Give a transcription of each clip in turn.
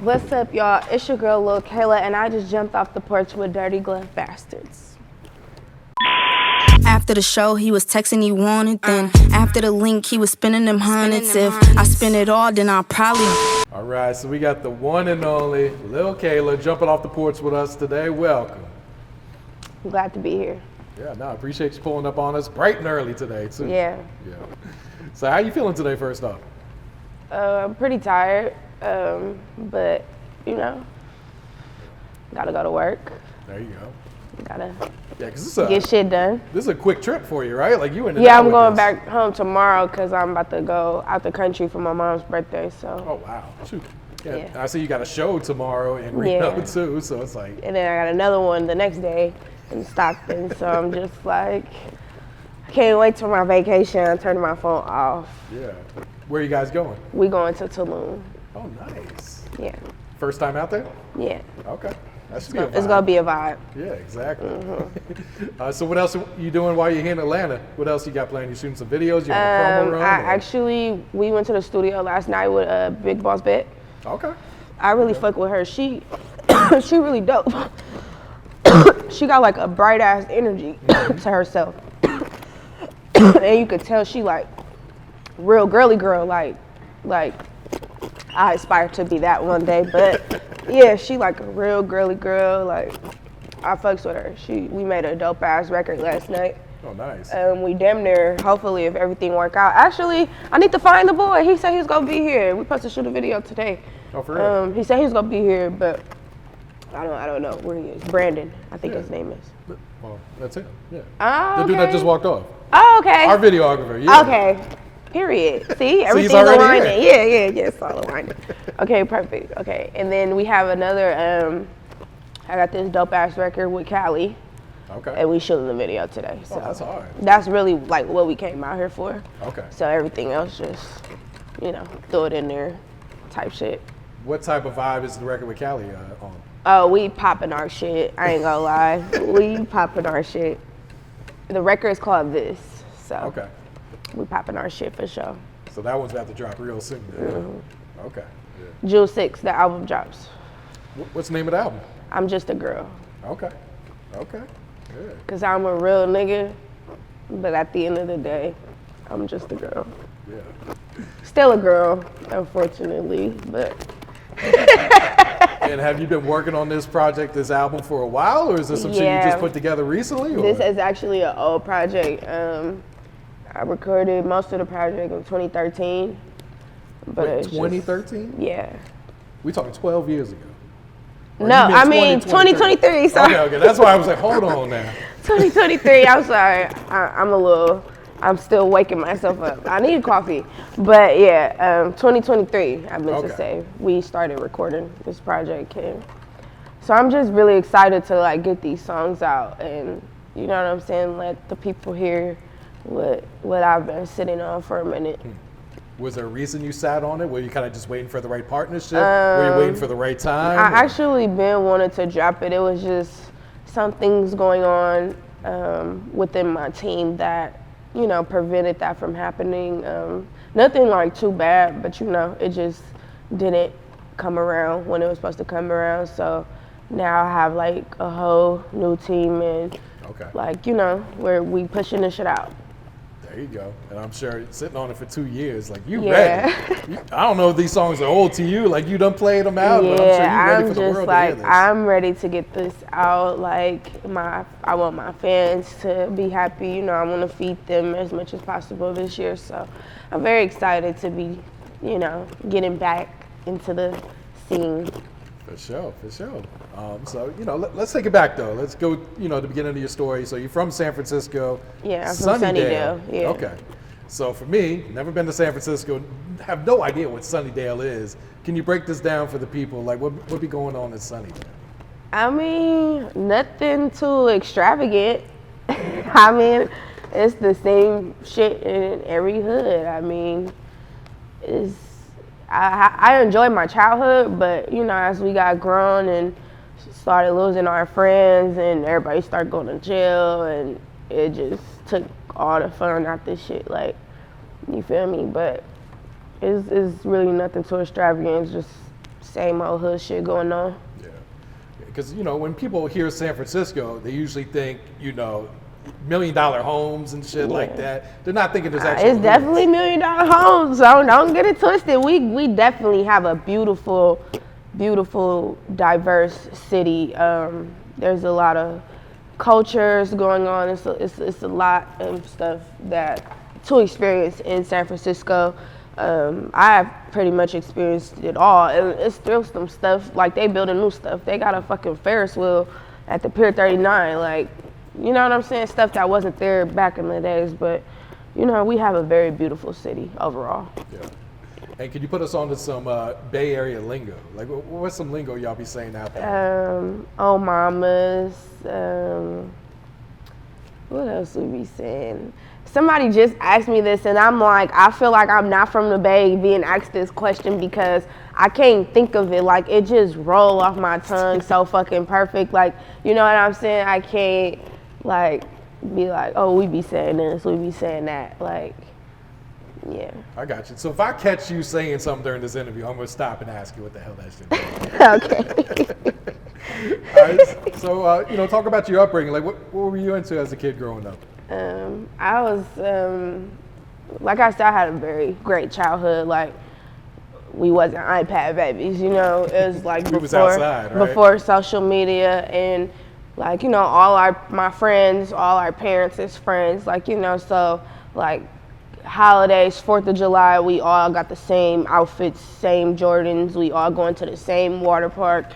What's up, y'all? It's your girl, Lil Kayla, and I just jumped off the porch with Dirty Glove Bastards. After the show, he was texting he wanted. Then after the link, he was spending them hundreds. If I spend it all, then I'll probably. All right, so we got the one and only Lil Kayla jumping off the porch with us today. Welcome. I'm glad to be here. Yeah, no, I appreciate you pulling up on us bright and early today, too. Yeah. So how you feeling today, first off? I'm pretty tired, but, you know, gotta go to work. There you go. Gotta because get shit done. This is a quick trip for you, right? Like you in. Yeah, I'm going back home tomorrow because I'm about to go out the country for my mom's birthday. So. Oh wow! Shoot. Yeah. I see you got a show tomorrow in Reno too, so it's like. And then I got another one the next day in Stockton. So I'm just like, I can't wait till my vacation. I'm turning my phone off. Yeah. Where are you guys going? We going to Tulum. Oh, nice. Yeah. First time out there? Yeah. Okay. That should be a vibe. It's gonna be a vibe. Yeah, exactly. So what else are you doing while you're here in Atlanta? What else you got planned? You shooting some videos? You have a promo run? We went to the studio last night with Big Boss Vette. Okay. I really fuck with her. She really dope. She got like a bright ass energy to herself. And you could tell she like real girly girl, like I aspire to be that one day, but yeah, she like a real girly girl, like I fucks with her. We made a dope ass record last night. Oh, nice. We damn near, hopefully if everything work out. Actually, I need to find the boy. He said he was gonna be here. We supposed to shoot a video today. Oh, for real? He said he was gonna be here, but I don't know where he is. Brandon, I think his name is. Well, that's it. Yeah. Oh, the dude that just walked off. Oh, okay. Our videographer. Yeah. Okay. Period. See, everything's already aligning. Yeah, it's all aligning. Okay, perfect. Okay, and then we have another. I got this dope ass record with Cali. Okay. And we shooting the video today. So that's hard. That's really like what we came out here for. Okay. So everything else just, throw it in there, type shit. What type of vibe is the record with Cali on? Oh, we popping our shit. I ain't gonna lie. We popping our shit. The record is called This. So. Okay. We popping our shit for sure. So that one's about to drop real soon. Mm-hmm. Okay. Yeah. June 6th, the album drops. What's the name of the album? I'm Just a Girl. Okay. Good. Cause I'm a real nigga, but at the end of the day, I'm just a girl. Yeah. Still a girl, unfortunately, but. And have you been working on this project, this album, for a while, or is this some shit you just put together recently? Or? This is actually an old project. I recorded most of the project in 2013. But wait, 2013? Yeah. We talking 12 years ago. No, I mean 2023. Sorry. Okay, that's why I was like, hold on now. 2023. I'm sorry. I'm still waking myself up. I need coffee. But yeah, 2023, I meant to say, we started recording this project. And so I'm just really excited to like get these songs out and, you know what I'm saying, let the people hear what I've been sitting on for a minute. Was there a reason you sat on it? Were you kind of just waiting for the right partnership? Were you waiting for the right time? I actually been wanting to drop it. It was just some things going on within my team that, prevented that from happening. Nothing like too bad, but it just didn't come around when it was supposed to come around. So now I have like a whole new team and where we pushing this shit out. There you go. And I'm sure sitting on it for 2 years, like you ready. I don't know if these songs are old to you, like you done played them out, but I'm sure you ready for the world to hear this. I'm ready to get this out. Like I want my fans to be happy. I want to feed them as much as possible this year. So I'm very excited to be, getting back into the scene. For sure. So, let's take it back though. Let's go, the beginning of your story. So you're from San Francisco. Yeah, I'm from Sunnydale. Yeah. Okay. So for me, never been to San Francisco, have no idea what Sunnydale is. Can you break this down for the people? Like what be going on in Sunnydale? I mean, nothing too extravagant. I mean, it's the same shit in every hood. I mean, I enjoyed my childhood, but as we got grown and started losing our friends and everybody started going to jail, and it just took all the fun out this shit. Like, you feel me? But it's really nothing too extravagant. It's just Same old hood shit going on. Yeah. Because, you know, when people hear San Francisco, they usually think, you know, $1 million homes and shit like that. They're not thinking there's actually it's definitely $1 million homes, so don't get it twisted. We definitely have a beautiful, diverse city. There's a lot of cultures going on. It's a lot of stuff that to experience in San Francisco. I've pretty much experienced it all. And it's still some stuff, like they building new stuff. They got a fucking Ferris wheel at the Pier 39, like, you know what I'm saying? Stuff that wasn't there back in the days, but you know, we have a very beautiful city overall. Yeah. And can you put us on to some Bay Area lingo? Like, what's some lingo y'all be saying out there? Oh mamas. What else we be saying? Somebody just asked me this, and I'm like, I feel like I'm not from the Bay being asked this question because I can't think of it. Like, it just roll off my tongue so fucking perfect. Like, you know what I'm saying? I can't, like, be like, oh, we be saying this, we be saying that. Like, yeah. I got you. So if I catch you saying something during this interview, I'm going to stop and ask you what the hell that shit is. Okay. All right. So, you know, talk about your upbringing. Like, what were you into as a kid growing up? I was, like I said, I had a very great childhood. Like, we wasn't iPad babies, you know. It was like was outside, right? Before social media, and like, you know, my friends, all our parents is friends, like, you know, so like holidays, 4th of July, we all got the same outfits, same Jordans, we all going to the same water park,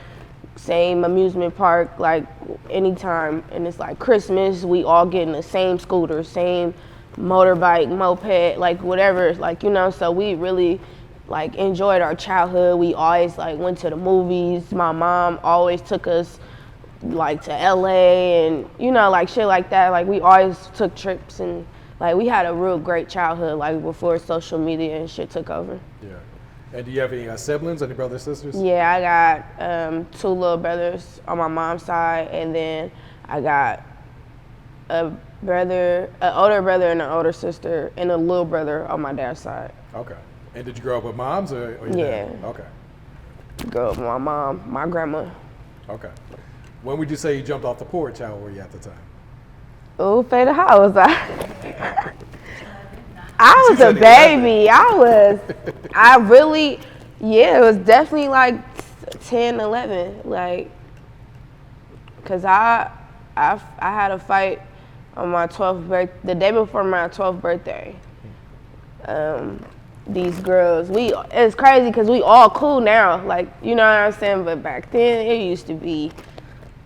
same amusement park, like anytime. And it's like Christmas, we all getting the same scooter, same motorbike, moped, like whatever, like, you know, so we really like enjoyed our childhood. We always like went to the movies. My mom always took us like to LA and, you know, like shit like that. Like we always took trips, and like we had a real great childhood, like before social media and shit took over. Yeah. And do you have any siblings, any brothers, sisters? Yeah, I got 2 little brothers on my mom's side, and then I got an older brother and an older sister, and a little brother on my dad's side. Okay. And did you grow up with moms or your Yeah. dad? Okay. Grew up with my mom, my grandma. Okay. When would you say you jumped off the porch? How old were you at the time? Ooh, Fada, how was I? I was a baby. It was definitely like 10, 11. Like, cause I had a fight on my 12th birthday, the day before my 12th birthday. These girls, it's crazy because we all cool now, like, you know what I'm saying? But back then, it used to be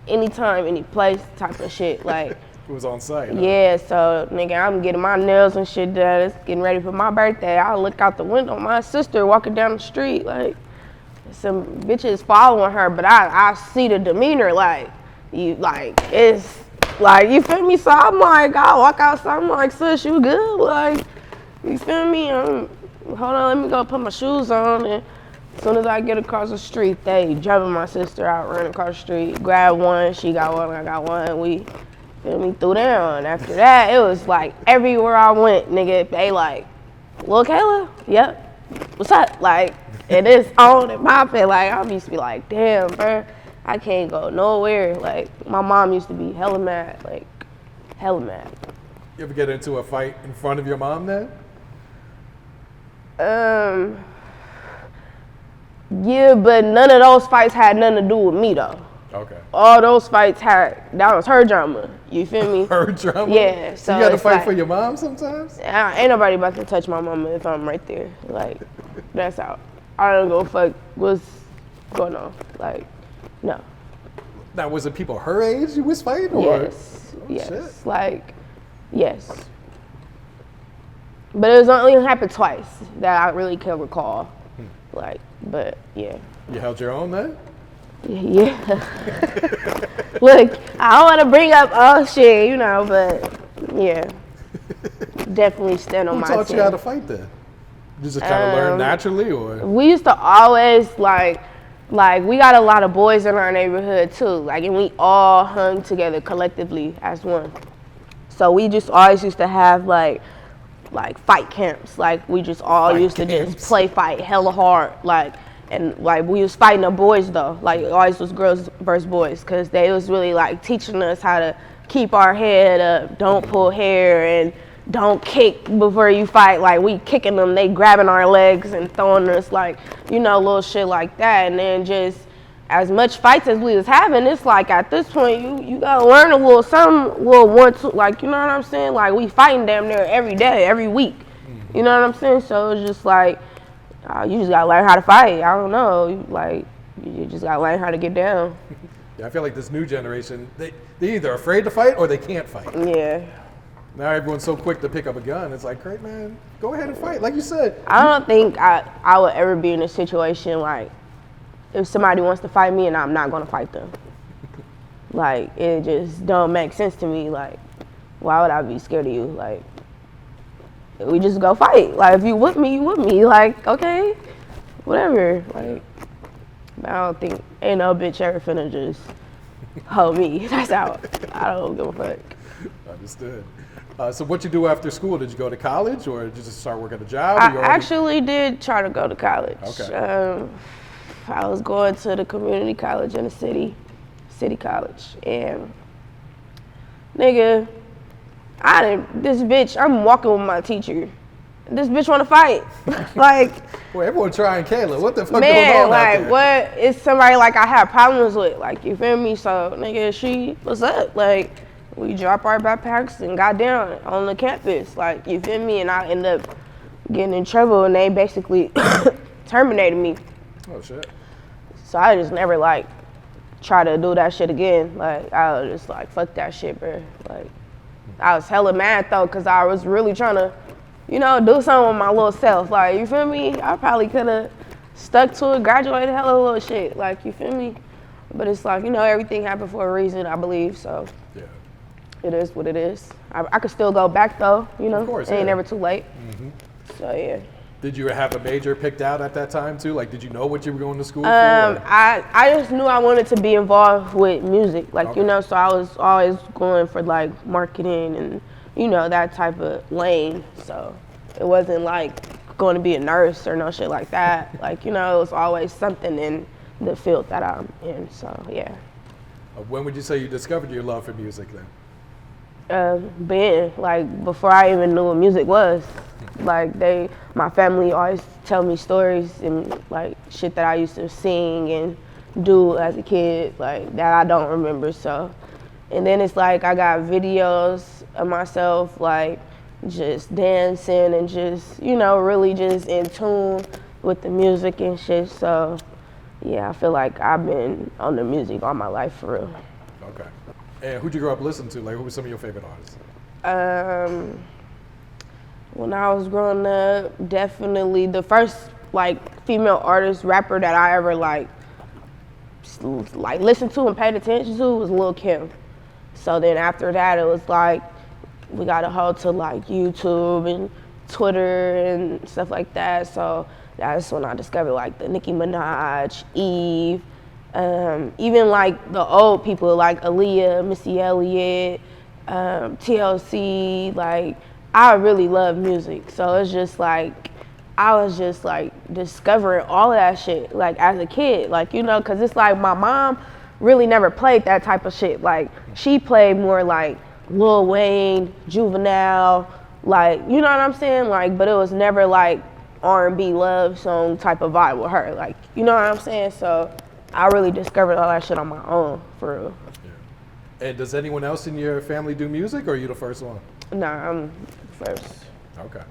anytime, any place type of shit, like. It was on site. Huh? Yeah, so nigga, I'm getting my nails and shit done, it's getting ready for my birthday. I look out the window, my sister walking down the street, like, some bitches following her, but I see the demeanor, like, it's, like, you feel me? So I'm like, I walk outside, I'm like, sis, you good? Like, you feel me? Hold on, let me go put my shoes on, and as soon as I get across the street, they driving my sister out, running across the street, grab one, she got one, I got one, we, feel me, threw down. After that, it was like everywhere I went, nigga, they like, Lil Kayla? Yep. What's up? Like, and it's on and popping. Like, I used to be like, damn, bro, I can't go nowhere. Like, my mom used to be hella mad, like, hella mad. You ever get into a fight in front of your mom then? Yeah, but none of those fights had nothing to do with me, though. Okay. All those fights that was her drama. You feel me? Her drama? Yeah. So you got to fight like, for your mom sometimes? Ain't nobody about to touch my mama if I'm right there. Like, that's out. I don't go fuck what's going on. Like, no. Now, was it people her age you was fighting? Or? Yes. Oh, yes. shit. Like, yes. But it was only happened twice that I really can recall. Like, but yeah. You held your own then? Yeah. Look, I don't want to bring up shit, you know, but yeah. Definitely stand on my 10. Who taught you how to fight then? You just kind of learn naturally, or? We used to always, like, we got a lot of boys in our neighborhood too. Like, and we all hung together collectively as one. So we just always used to have, like fight camps. Like, we just all used to just play fight hella hard. Like, And like we was fighting the boys though, like it always was girls versus boys, cause they was really like teaching us how to keep our head up, don't pull hair, and don't kick before you fight. Like we kicking them, they grabbing our legs and throwing us, like, you know, little shit like that. And then just as much fights as we was having, it's like at this point you gotta learn a little something, little one, two, like, you know what I'm saying? Like we fighting damn near every day, every week. You know what I'm saying? So it's just like, you just gotta learn how to fight. I don't know, you just gotta learn how to get down. Yeah, I feel like this new generation, they're either afraid to fight or they can't fight. Yeah. Now everyone's so quick to pick up a gun. It's like, great, man, go ahead and fight. Like you said. I don't think I would ever be in a situation like if somebody wants to fight me and I'm not gonna fight them. Like, it just don't make sense to me. Like, why would I be scared of you? Like, we just go fight. Like, if you with me, you with me. Like, okay, whatever. Like, I don't think, ain't no bitch ever finna just hold me. That's out. I don't give a fuck. Understood. So what you do after school? Did you go to college or did you just start working a job? I actually did try to go to college. Okay. I was going to the community college in the city college, and nigga, this bitch, I'm walking with my teacher. This bitch wanna fight. Like, well, everyone trying Kayla. What the fuck man, going on like, out there? what is somebody like I have problems with? Like, you feel me? So, nigga, what's up? Like, we drop our backpacks and got down on the campus. Like, you feel me? And I end up getting in trouble, and they basically terminated me. Oh shit. So I just never like try to do that shit again. Like, I was just like, fuck that shit, bro. Like, I was hella mad though, cause I was really trying to, you know, do something with my little self. Like, you feel me? I probably could have stuck to it, graduated hella little shit. Like, you feel me? But it's like, you know, everything happened for a reason, I believe. So Yeah. it is what it is. I could still go back though, you know. Of course, it ain't yeah. never too late. So yeah. Did you have a major picked out at that time too? Like, did you know what you were going to school for? I just knew I wanted to be involved with music, like, Okay. you know, so I was always going for like marketing and, you know, that type of lane. So it wasn't like going to be a nurse or no shit like that. Like, you know, it was always something in the field that I'm in. So yeah. When would you say you discovered your love for music then? Being like before I even knew what music was. Like, my family always tell me stories and like shit that I used to sing and do as a kid, like that I don't remember. So, and then it's like I got videos of myself like just dancing and just, you know, really just in tune with the music and shit. So yeah, I feel like I've been on the music all my life for real. Okay. And who'd you grow up listening to? Like, who were some of your favorite artists? When I was growing up, definitely the first like female artist rapper that I ever like listened to and paid attention to was Lil Kim. So then after that, it was like we got a hold to like YouTube and Twitter and stuff like that. So that's when I discovered like the Nicki Minaj, Eve, even like the old people like Aaliyah, Missy Elliott, TLC. Like, I really love music, so it's just like I was just like discovering all of that shit like as a kid, like, you know, because it's like my mom really never played that type of shit. Like, she played more like Lil Wayne, Juvenile, like, you know what I'm saying? Like, but it was never like R&B love song type of vibe with her, like, you know what I'm saying? So I really discovered all that shit on my own, for real. Yeah. And does anyone else in your family do music, or are you the first one? Nah, I'm first. Okay.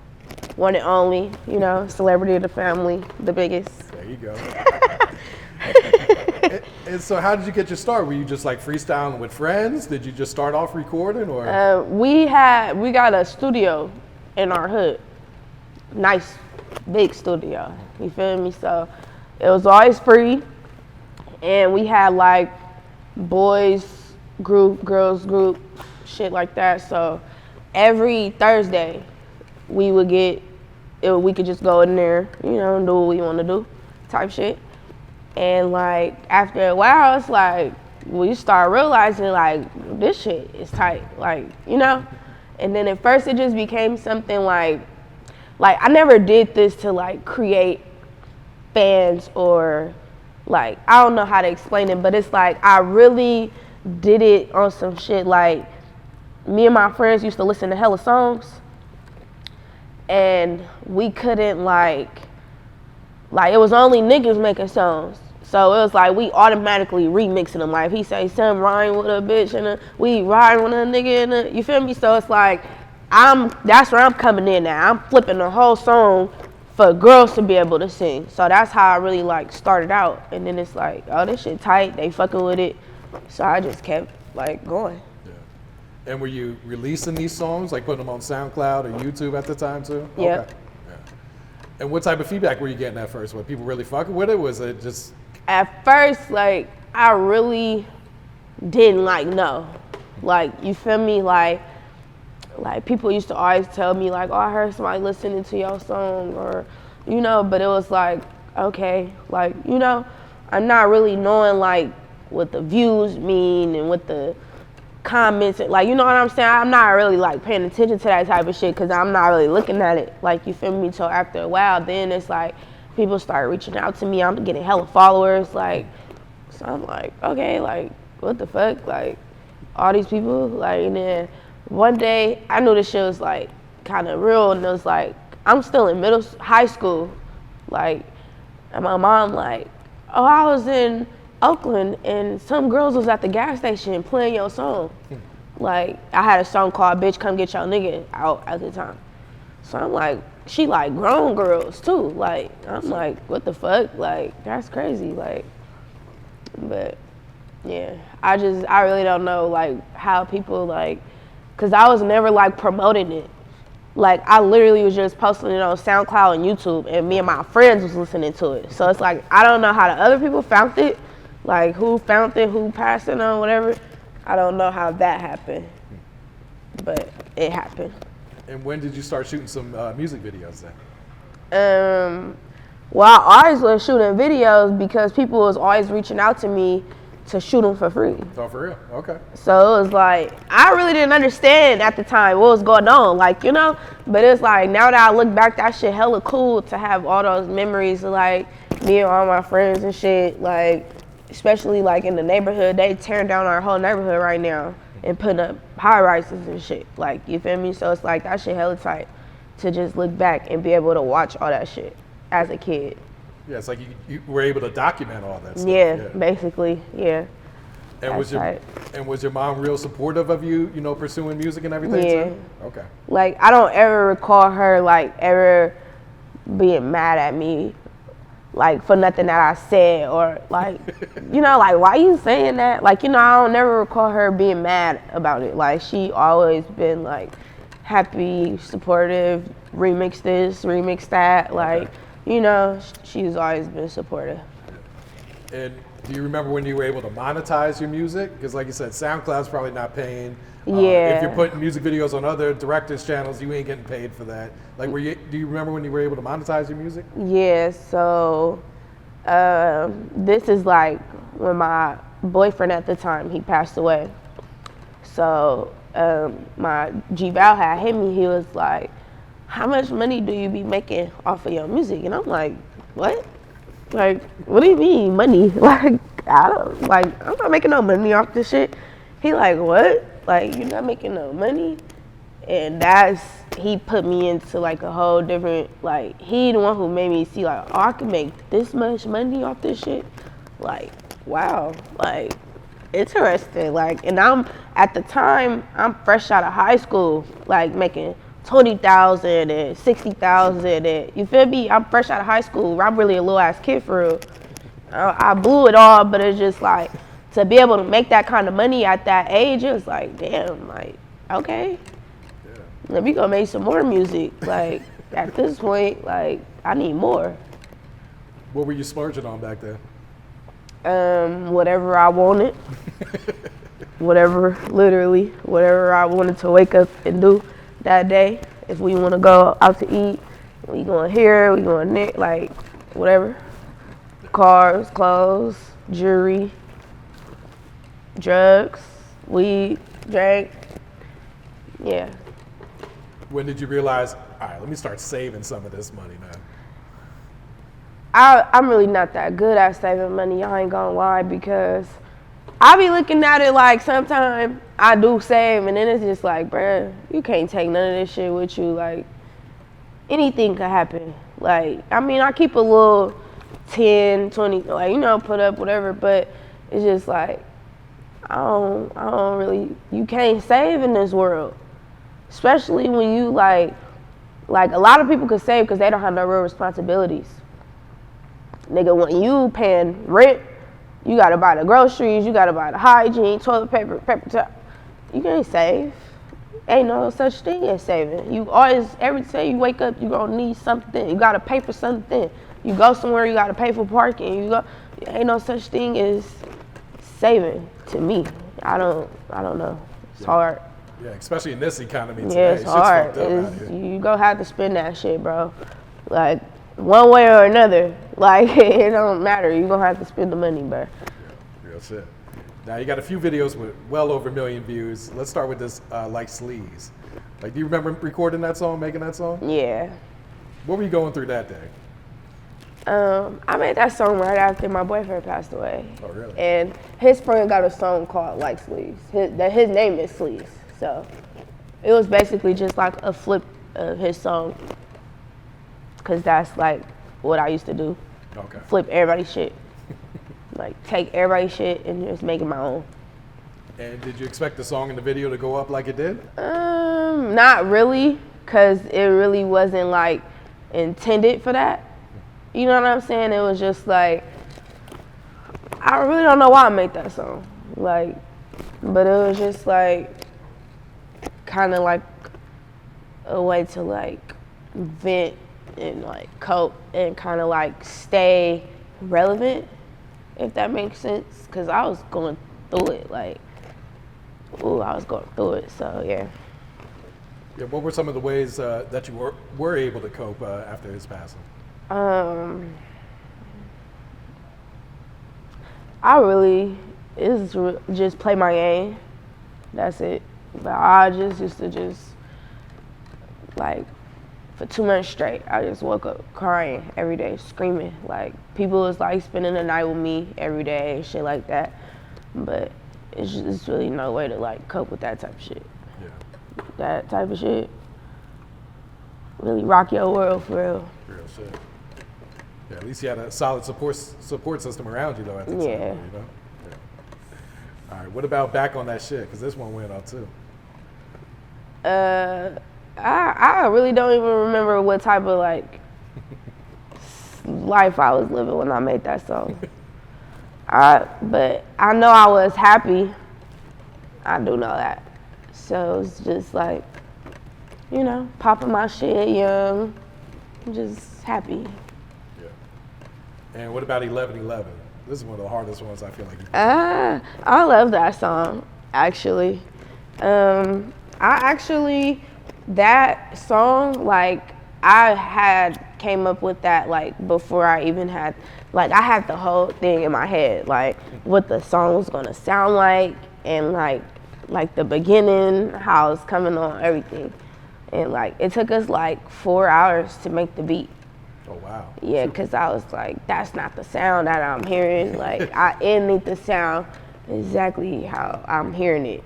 One and only, you know, celebrity of the family, the biggest. There you go. and so how did you get your start? Were you just like freestyling with friends? Did you just start off recording, or? We got a studio in our hood. Nice, big studio. You feel me? So it was always free. And we had like boys group, girls group, shit like that. So every Thursday we could just go in there, you know, and do what we want to do type shit. And like after a while, it's like we start realizing like this shit is tight, like, you know. And then at first it just became something like I never did this to like create fans or like, I don't know how to explain it, but it's like I really did it on some shit. Like, me and my friends used to listen to hella songs, and we couldn't like it was only niggas making songs. So it was like we automatically remixing them. Like if he say something rhyme with a bitch and we rhyme with a nigga you feel me? So it's like that's where I'm coming in now. I'm flipping the whole song for girls to be able to sing. So that's how I really like started out. And then it's like, oh, this shit tight. They fucking with it. So I just kept like going. Yeah. And were you releasing these songs, like putting them on SoundCloud or YouTube at the time too? Yeah. Okay. Yeah. And what type of feedback were you getting at first? Were people really fucking with it? Was it just? At first, like, I really didn't like know. Like, you feel me? Like people used to always tell me like, oh, I heard somebody listening to your song, or, you know, but it was like, okay, like, you know, I'm not really knowing like what the views mean and what the comments, like, you know what I'm saying? I'm not really like paying attention to that type of shit because I'm not really looking at it, like, you feel me? So after a while, then it's like people start reaching out to me. I'm getting hella followers, like, so I'm like, okay, like, what the fuck? Like, all these people, like, and then one day I knew this shit was like kind of real, and it was like, I'm still in high school, like, and my mom like, oh, I was in Oakland and some girls was at the gas station playing your song. Like, I had a song called Bitch Come Get Your Nigga out at the time. So I'm like, she like grown girls too. Like, I'm like, what the fuck? Like, that's crazy. Like, but yeah, I really don't know like how people like, cause I was never like promoting it. Like, I literally was just posting it on SoundCloud and YouTube, and me and my friends was listening to it. So it's like, I don't know how the other people found it, like who found it, who passed it on, whatever. I don't know how that happened, but it happened. And when did you start shooting some music videos then? Well, I always was shooting videos because people was always reaching out to me to shoot them for free. Oh, for real? Okay. So it was like, I really didn't understand at the time what was going on, like, you know, but it's like, now that I look back, that shit hella cool to have all those memories of like me and all my friends and shit, like, especially like in the neighborhood. They tearing down our whole neighborhood right now and putting up high rises and shit, like, you feel me? So it's like, that shit hella tight to just look back and be able to watch all that shit as a kid. Yeah, it's like you were able to document all that stuff. Yeah, basically, yeah. And was your mom real supportive of you, you know, pursuing music and everything too? Okay. Like, I don't ever recall her like ever being mad at me, like, for nothing that I said, or like, you know, like, why you saying that? Like, you know, I don't never recall her being mad about it. Like, she always been like happy, supportive, remix this, remix that, like. Okay. You know, she's always been supportive. And do you remember when you were able to monetize your music? Because like you said, SoundCloud's probably not paying. Yeah. If you're putting music videos on other directors' channels, you ain't getting paid for that. Like, do you remember when you were able to monetize your music? Yeah, so this is like when my boyfriend at the time, he passed away. So my G-Val had hit me, he was like, how much money do you be making off of your music? And I'm like, what? Like, what do you mean money? Like, I'm not making no money off this shit. He like, what? Like, you're not making no money? And he put me into like a whole different, like, he the one who made me see like, oh, I can make this much money off this shit. Like, wow, like, interesting. Like, and at the time, I'm fresh out of high school, like making 20,000 and 60,000, and you feel me? I'm fresh out of high school. I'm really a little ass kid for real. I blew it all, but it's just like, to be able to make that kind of money at that age, it's like, damn, like, okay, let me go make some more music. Like, at this point, like, I need more. What were you splurging on back then? Whatever I wanted. Literally, whatever I wanted to wake up and do that day. If we want to go out to eat, we going here, we going there, like, whatever. Cars, clothes, jewelry, drugs, weed, drink. Yeah. When did you realize, all right, let me start saving some of this money now? I'm really not that good at saving money. I ain't gonna lie, because I be looking at it like sometimes I do save, and then it's just like, bruh, you can't take none of this shit with you. Like, anything could happen. Like, I mean, I keep a little 10, 20, like, you know, put up whatever, but it's just like, I don't really, you can't save in this world. Especially when you like a lot of people could save because they don't have no real responsibilities. Nigga, when you paying rent, you gotta buy the groceries, you gotta buy the hygiene, toilet paper, paper towel. You can't save. Ain't no such thing as saving. You always, every day you wake up, you gonna need something. You gotta pay for something. You go somewhere, you gotta pay for parking. Ain't no such thing as saving to me. I don't know. It's hard. Yeah, especially in this economy today. Yeah, it's hard. You gonna have to spend that shit, bro. Like, one way or another. Like, it don't matter. You gonna have to spend the money, bro. Yeah, real shit. Now, you got a few videos with well over 1 million views. Let's start with this, like Sleeze. Like, do you remember recording that song, making that song? Yeah. What were you going through that day? I made that song right after my boyfriend passed away. Oh, really? And his friend got a song called Like Sleeze. His name is Sleeze. So it was basically just like a flip of his song. Cause that's like what I used to do. Okay. Flip everybody's shit. Like, take everybody's shit and just make it my own. And did you expect the song and the video to go up like it did? Not really, cause it really wasn't like intended for that. You know what I'm saying? It was just like, I really don't know why I made that song. Like, but it was just like, kind of like a way to like vent and like cope and kind of like stay relevant, if that makes sense. Cause I was going through it, like, I was going through it, so yeah. Yeah, what were some of the ways that you were able to cope after his passing? I really just play my game. That's it. But I just used to like, for 2 months straight, I just woke up crying every day, screaming. Like, people was like spending the night with me every day and shit like that. But it's really no way to like cope with that type of shit. Yeah. That type of shit really rock your world for real. Real shit. Yeah, at least you had a solid support system around you though at the time. You know? Yeah. All right, what about back on that shit? Because this one went up too. I really don't even remember what type of like life I was living when I made that song. But I know I was happy. I do know that. So it's just like, you know, popping my shit young, just happy. Yeah. And what about 1111? This is one of the hardest ones I feel like. I love that song, actually. That song, like, I came up with that, like, before I even had, like, I had the whole thing in my head, like, what the song was gonna sound like, and, like the beginning, how it's coming on, everything. And, like, it took us, like, 4 hours to make the beat. Oh, wow. Yeah, because I was like, that's not the sound that I'm hearing. Like, it need to sound exactly how I'm hearing it.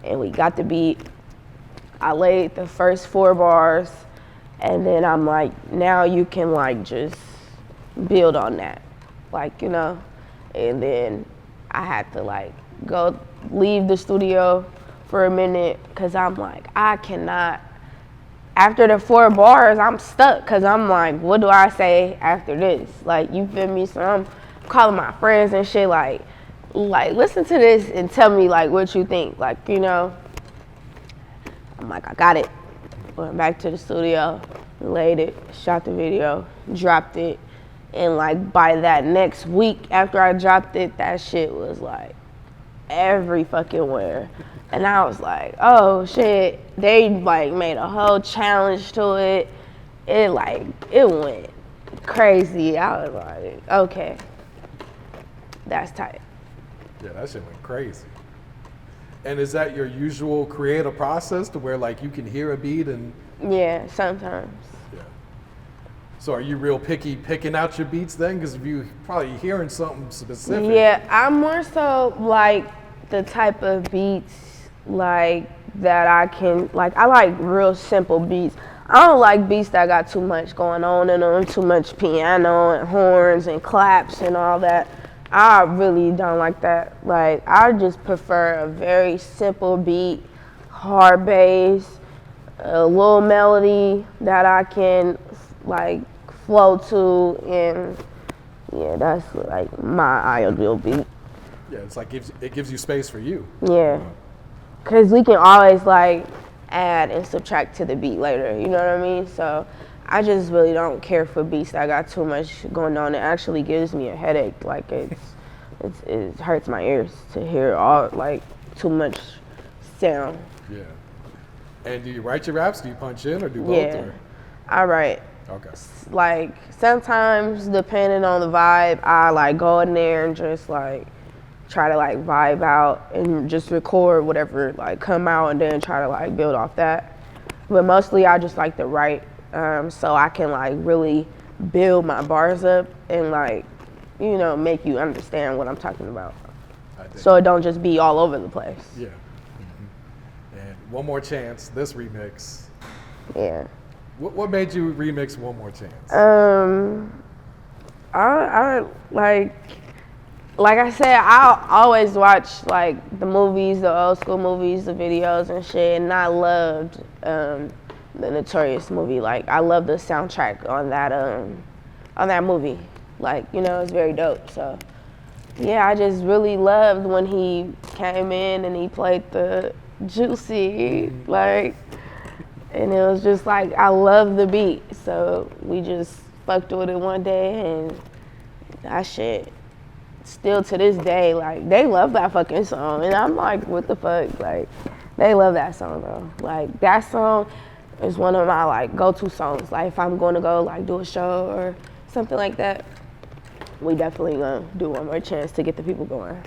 And we got the beat. I laid the first 4 bars, and then I'm like, now you can like just build on that, like, you know. And then I had to like go leave the studio for a minute, because I'm like, I cannot. After the 4 bars, I'm stuck, because I'm like, what do I say after this? Like, you feel me? So I'm calling my friends and shit, like listen to this and tell me like what you think, like, you know. I'm like, I got it. Went back to the studio, laid it, shot the video, dropped it. And like by that next week after I dropped it, that shit was like every fucking where. And I was like, oh shit. They like made a whole challenge to it. It went crazy. I was like, okay, that's tight. Yeah, that shit went crazy. And is that your usual creative process, to where like you can hear a beat and? Yeah, sometimes. Yeah. So are you real picky picking out your beats then? Because you probably hearing something specific. Yeah, I'm more so like the type of beats like that I can, like I like real simple beats. I don't like beats that got too much going on in them, too much piano and horns and claps and all that. I really don't like that. Like I just prefer a very simple beat, hard bass, a little melody that I can like flow to, and yeah, that's like my ideal beat. Yeah, it's like it gives you space for you. Yeah, cause we can always like add and subtract to the beat later. You know what I mean? So I just really don't care for beats that got too much going on. It actually gives me a headache. Like it hurts my ears to hear all like too much sound. Yeah. And do you write your raps? Do you punch in or do both? Yeah, Or? I write. Okay. Like sometimes depending on the vibe, I like go in there and just like try to like vibe out and just record whatever like come out and then try to like build off that. But mostly I just like to write so I can like really build my bars up and like, you know, make you understand what I'm talking about. So it don't just be all over the place. Yeah. Mm-hmm. And One More Chance, this remix. Yeah. What made you remix One More Chance? I like I said, I always watch like the movies, the old school movies, the videos and shit, and I loved the Notorious movie. Like I love the soundtrack on that movie. Like, you know, it's very dope. So yeah, I just really loved when he came in and he played the Juicy, like, and it was just like I love the beat. So we just fucked with it one day, and that shit still to this day, like they love that fucking song, and I'm like, what the fuck? Like they love that song though. Like that song is one of my like go-to songs. Like if I'm going to go like do a show or something like that, we definitely gonna do One More Chance to get the people going.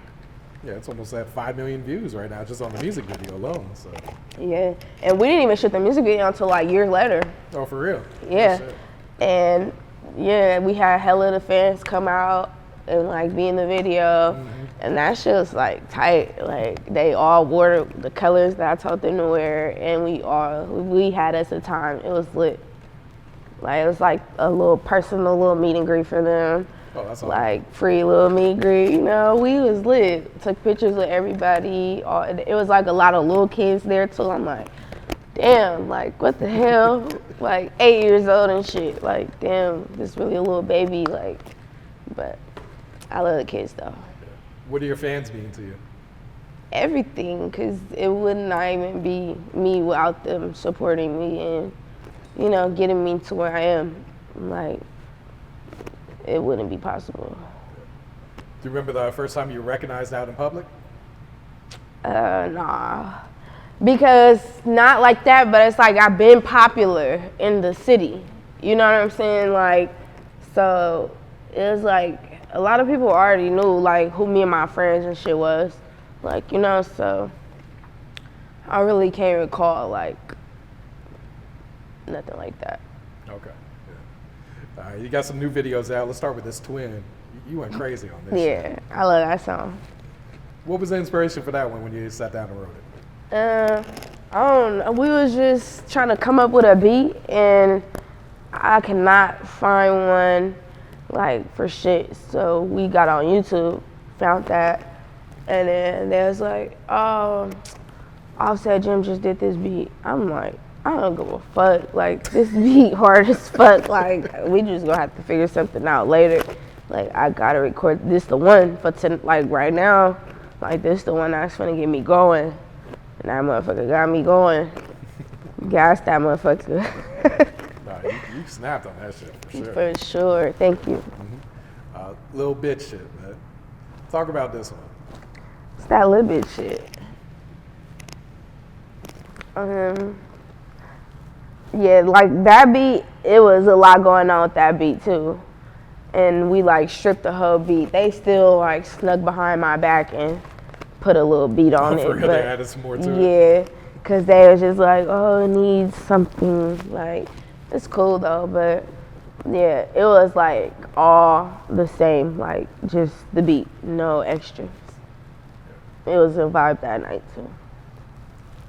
Yeah, it's almost at 5 million views right now just on the music video alone. So yeah, and we didn't even shoot the music video until like years later. Oh, for real? Yeah, Oh, shit. and yeah, we had hella the fans come out and like be in the video, and that shit was like tight. Like they all wore the colors that I told them to wear, and we had us a time. It was lit. Like it was like a little personal little meet and greet for them. Oh, that's awesome. Like free little meet and greet, you know. We was lit. Took pictures with everybody. It was like a lot of little kids there too. I'm like, damn, like what the hell? Like 8 years old and shit. Like damn, this really a little baby. Like, but I love the kids though. What do your fans mean to you? Everything, cause it would not even be me without them supporting me and, you know, getting me to where I am. Like, it wouldn't be possible. Do you remember the first time you were recognized out in public? Nah. Because not like that, but it's like I've been popular in the city. You know what I'm saying? Like, so it was like a lot of people already knew like who me and my friends and shit was. Like, you know, so I really can't recall like nothing like that. Okay. Yeah. All right, you got some new videos out. Let's start with this Twin. You went crazy on this. Yeah, I love that song. What was the inspiration for that one when you sat down and wrote it? I don't know. We was just trying to come up with a beat, and I cannot find one like for shit. So we got on YouTube, found that, and then they was like, "Oh, Offset Jim just did this beat." I'm like, I don't give a fuck. Like this beat hard as fuck. Like we just gonna have to figure something out later. Like I gotta record this the one for like right now. Like this the one that's gonna get me going. And that motherfucker got me going. Gas that motherfucker. Nah, you snapped on that shit for sure. For sure. Thank you. Lil Bitch shit, man. Talk about this one. It's that little bit shit. Yeah, like that beat, it was a lot going on with that beat too. And we like stripped the whole beat. They still like snuck behind my back and put a little beat on it. For real, they added some more to it. Yeah, because they was just like, oh, it needs something. Like, it's cool though, but Yeah, it was like all the same, like just the beat, no extras. It was a vibe that night too.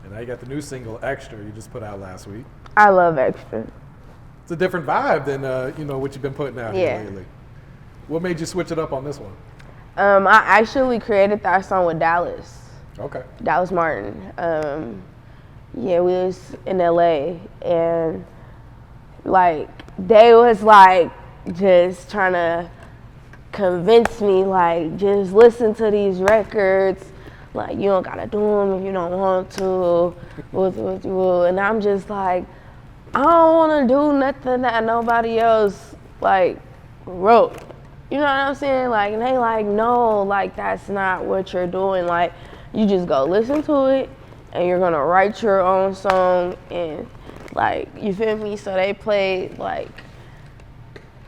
And now you got the new single, Extra, you just put out last week. I love extra. It's a different vibe than what you've been putting out here lately. What made you switch it up on this one? I actually created that song with Dallas. Okay. Dallas Martin. We was in LA and like they was like just trying to convince me like just listen to these records. Like you don't gotta do them if you don't want to. And I'm just like, I don't want to do nothing that nobody else like wrote. You know what I'm saying? Like, and they like, no, like that's not what you're doing. Like, you just go listen to it, and you're gonna write your own song, and like, you feel me? So they played like,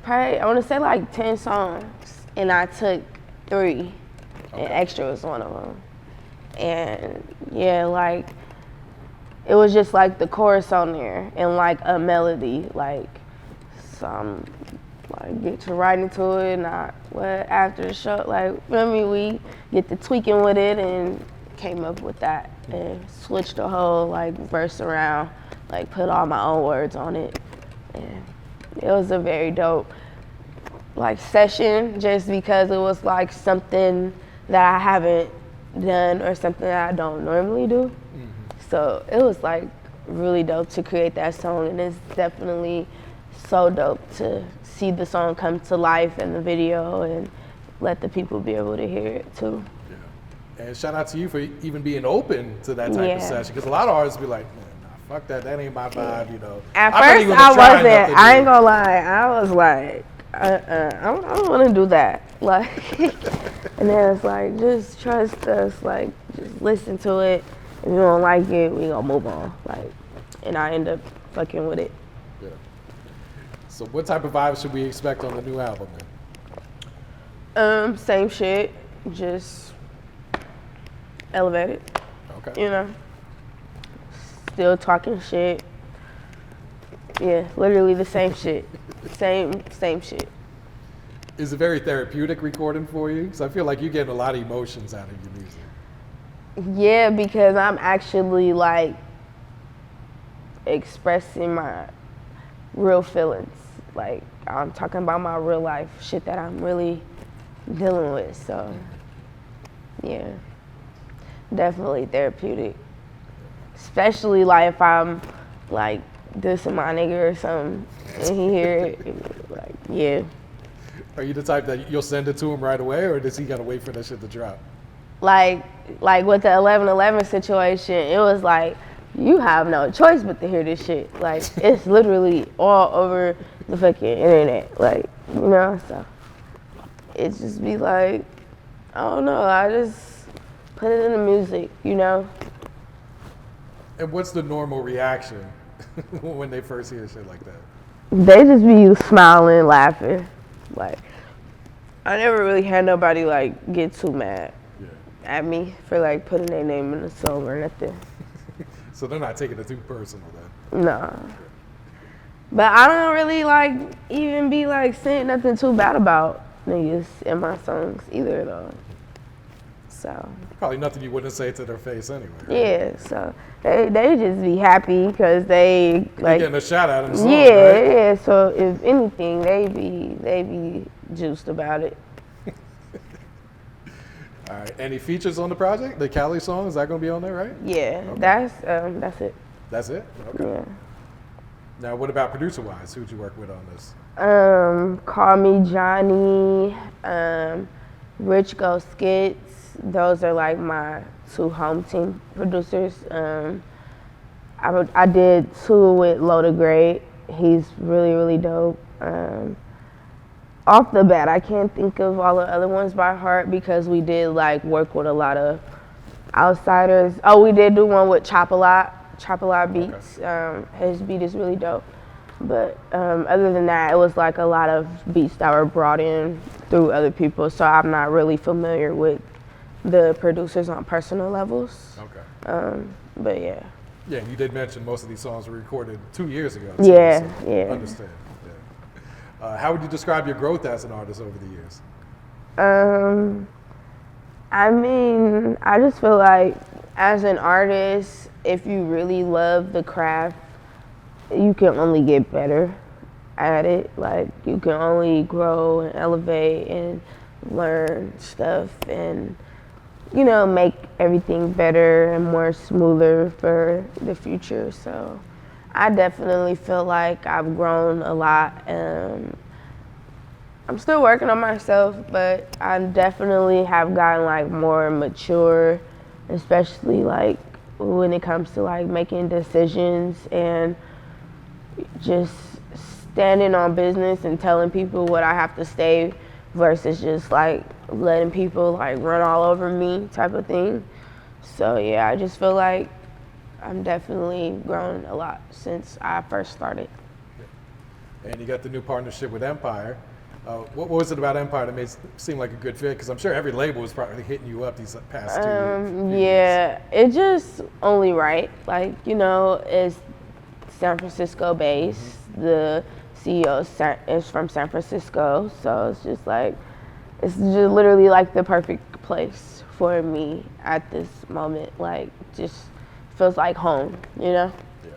probably I want to say like 10 songs, and I took 3, and Extra was one of them. And yeah, like it was just like the chorus on there and like a melody, like some like get to right into it. And after the show, like we get to tweaking with it and came up with that and switched the whole like verse around, like put all my own words on it. And it was a very dope like session just because it was like something that I haven't done or something that I don't normally do. Mm-hmm. So it was like really dope to create that song, and it's definitely so dope to see the song come to life in the video and let the people be able to hear it too. Yeah. And shout out to you for even being open to that type of session, because a lot of artists be like, nah, fuck that ain't my vibe, you know. At first I wasn't, I ain't gonna lie, I was like, I don't want to do that. Like, and then it's like, just trust us, like, just listen to it. If you don't like it, we gonna move on. Like, and I end up fucking with it. Yeah. So what type of vibes should we expect on the new album then? Same shit, just elevated. Okay. You know, still talking shit. Yeah, literally the same shit. Same shit. Is it very therapeutic recording for you? Because I feel like you're getting a lot of emotions out of your music. Yeah, because I'm actually like expressing my real feelings. Like I'm talking about my real life shit that I'm really dealing with. So yeah, definitely therapeutic. Especially like if I'm like dissing my nigga or something and he hear it, like yeah. Are you the type that you'll send it to him right away, or does he gotta wait for that shit to drop? Like with the 11/11 situation, it was like you have no choice but to hear this shit. Like it's literally all over the fucking internet. Like, you know, so it just be like, I don't know, I just put it in the music, you know. And what's the normal reaction when they first hear shit like that? They just be smiling, laughing. Like, I never really had nobody like get too mad at me for like putting their name in the song or nothing. So they're not taking it too personal then? Nah. But I don't really like even be like saying nothing too bad about niggas in my songs either though. So. Probably nothing you wouldn't say to their face anyway. Right? Yeah, so they just be happy because they like getting a shout out in the song, yeah, right? yeah. So if anything, they be juiced about it. All right. Any features on the project? The Cali song, is that gonna be on there, right? Yeah, okay. That's it. That's it? Okay. Yeah. Now, what about producer-wise? Who'd you work with on this? Call Me Johnny, Rich Go Skits. Those are like my 2 home team producers. I did 2 with Loda Great. He's really, really dope. Off the bat, I can't think of all the other ones by heart because we did like work with a lot of outsiders. Oh, we did do one with Chop a Lot Beats. Okay. His beat is really dope. But other than that, it was like a lot of beats that were brought in through other people. So I'm not really familiar with the producers on personal levels. Okay. But yeah. Yeah, you did mention most of these songs were recorded 2 years ago. Yeah, so yeah. Understand. Yeah. How would you describe your growth as an artist over the years? I mean, I just feel like as an artist, if you really love the craft, you can only get better at it. Like, you can only grow and elevate and learn stuff and, you know, make everything better and more smoother for the future. So I definitely feel like I've grown a lot. I'm still working on myself, but I definitely have gotten like more mature, especially like when it comes to like making decisions and just standing on business and telling people what I have to say versus just like letting people like run all over me type of thing. So yeah, I just feel like I'm definitely grown a lot since I first started. And you got the new partnership with Empire. What was it about Empire that made it seem like a good fit? Because I'm sure every label was probably hitting you up these past 2 years. Yeah, it just only right. Like, you know, it's San Francisco based. The CEO is from San Francisco, so it's just like, it's just literally like the perfect place for me at this moment. Like, just feels like home, you know? Yeah.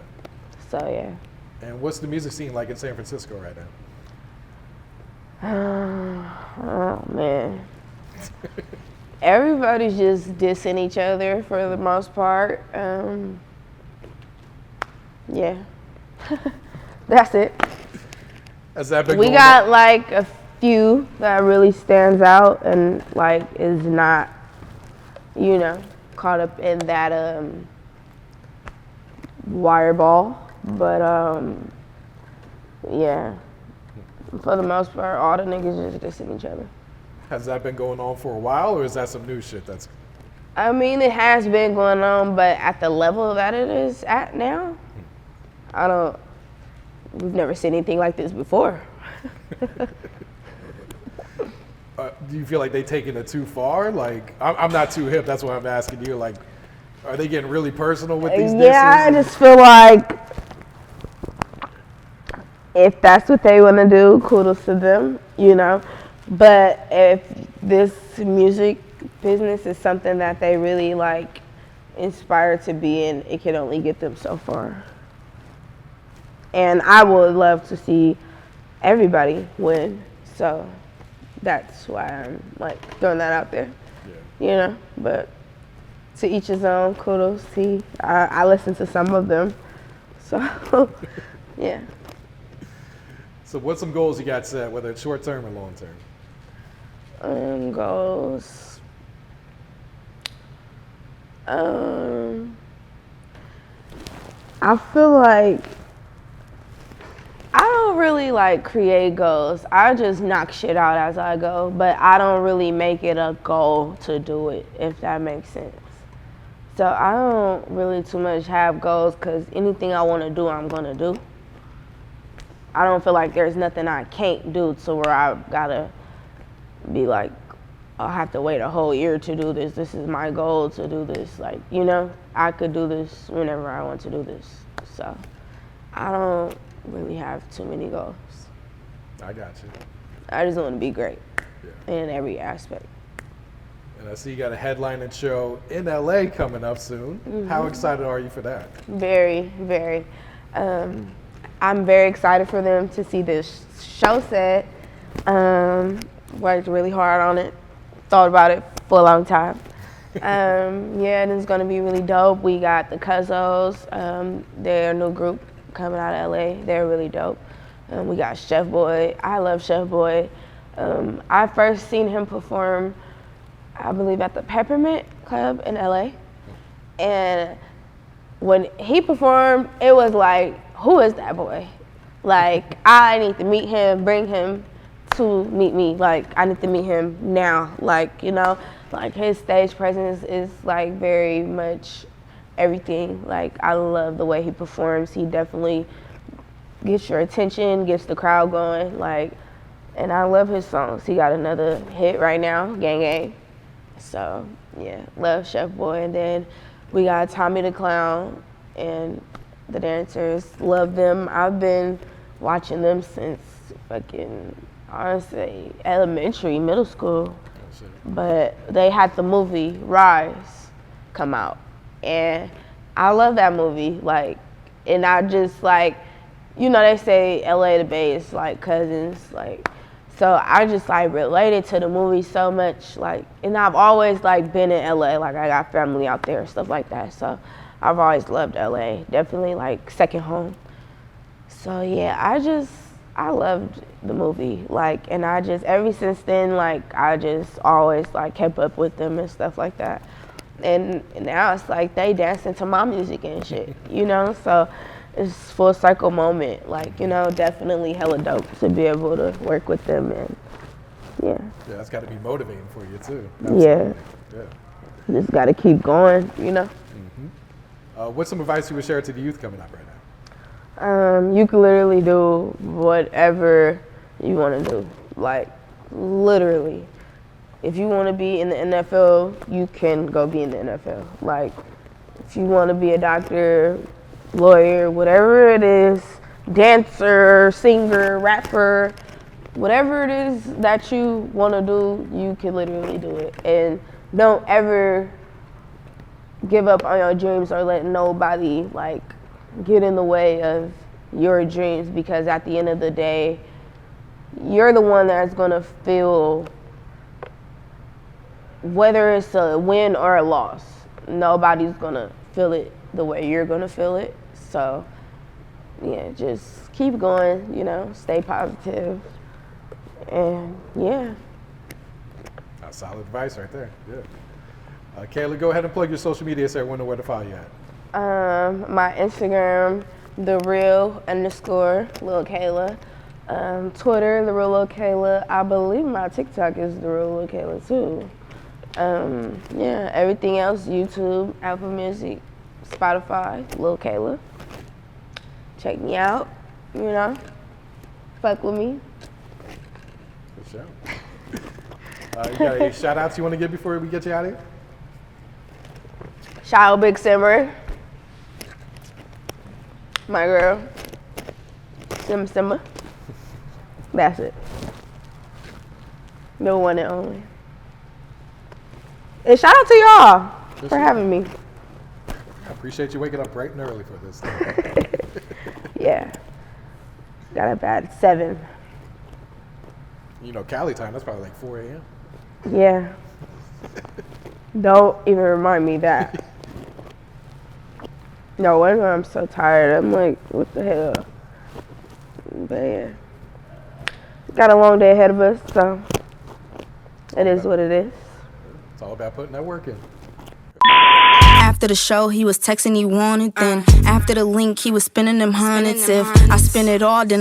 So, yeah. And what's the music scene like in San Francisco right now? Oh, man. Everybody's just dissing each other for the most part. Yeah. That's it. Has that been We going got on? like a few that really stands out and like is not, you know, caught up in that wire ball. But yeah, for the most part, all the niggas just dissing each other. Has that been going on for a while, or is that some new shit that's... I mean, it has been going on, but at the level that it is at now, we've never seen anything like this before. Do you feel like they taking it too far? Like, I'm not too hip, that's why I'm asking you. Like, are they getting really personal with these disses? Yeah, I just feel like if that's what they want to do, kudos to them, you know. But if this music business is something that they really like inspired to be in, it can only get them so far. And I would love to see everybody win, so that's why I'm like throwing that out there. Yeah. You know, but to each his own, kudos. I listen to some of them, so yeah. So what's some goals you got set, whether it's short term or long term? Goals. I feel like I don't really like create goals. I just knock shit out as I go, but I don't really make it a goal to do it, if that makes sense. So I don't really too much have goals because anything I want to do, I'm going to do. I don't feel like there's nothing I can't do to where I gotta be like, I'll have to wait a whole year to do this. This is my goal to do this. Like, you know, I could do this whenever I want to do this. So I don't really have too many goals. I got you. I just want to be great Yeah. in every aspect. And I see you got a headlining show in LA coming up soon. How excited are you for that? Very, very. I'm very excited for them to see this show set. Worked really hard on it. Thought about it for a long time. Yeah, and it's gonna be really dope. We got the Cuzzos. They're a new group coming out of LA. They're really dope. We got Chef Boy. I love Chef Boy. I first seen him perform, I believe, at the Peppermint Club in LA. And when he performed, it was like, who is that boy? Like, I need to meet him, bring him to meet me. Like, I need to meet him now. Like, you know, like his stage presence is like very much everything. Like, I love the way he performs. He definitely gets your attention, gets the crowd going. Like, and I love his songs. He got another hit right now, Gang Gang. So, yeah, love Chef Boy. And then we got Tommy the Clown and the dancers. Love them. I've been watching them since fucking, I would say elementary, middle school. But they had the movie Rise come out, and I love that movie. Like, and I just like, you know, they say LA to Bay is like cousins, like, so I just like related to the movie so much, like, and I've always like been in LA, like I got family out there and stuff like that, so I've always loved LA, definitely like second home. So yeah, I loved the movie, like, and I just, ever since then, like, I just always like kept up with them and stuff like that. And now it's like they dancing to my music and shit, you know, so it's full circle moment, like, you know, definitely hella dope to be able to work with them, and yeah. Yeah, that's got to be motivating for you too. Yeah. Yeah. Just got to keep going, you know. What's some advice you would share to the youth coming up right now? You can literally do whatever you want to do, like, literally. If you want to be in the NFL, you can go be in the NFL. Like, if you want to be a doctor, lawyer, whatever it is, dancer, singer, rapper, whatever it is that you want to do, you can literally do it. And don't ever give up on your dreams or let nobody, like, get in the way of your dreams, because at the end of the day, you're the one that's going to feel whether it's a win or a loss. Nobody's going to feel it the way you're going to feel it. So, yeah, just keep going, you know, stay positive. And, yeah. That's solid advice right there. Yeah. Kayla, go ahead and plug your social media so everyone knows where to follow you at. My Instagram, _Lil Kayla. Twitter, the real Lil Kayla. I believe my TikTok is the real Lil Kayla too. Yeah, everything else, YouTube, Apple Music, Spotify, Lil Kayla. Check me out, you know, fuck with me. For sure. You got any shout outs you want to give before we get you out of here? Shout out Big Simmer, my girl, Simmer. That's it. The one and only. And shout out to y'all for having me. I appreciate you waking up bright and early for this. Yeah. Got up at 7. You know, Cali time, that's probably like 4 a.m. Yeah. Don't even remind me that. No wonder I'm so tired. I'm like, what the hell? But yeah. Got a long day ahead of us, so it is what it is. It's all about putting that work in. After the show, he was texting he wanted, then after the link, he was spending them hundreds. If I spend it all, then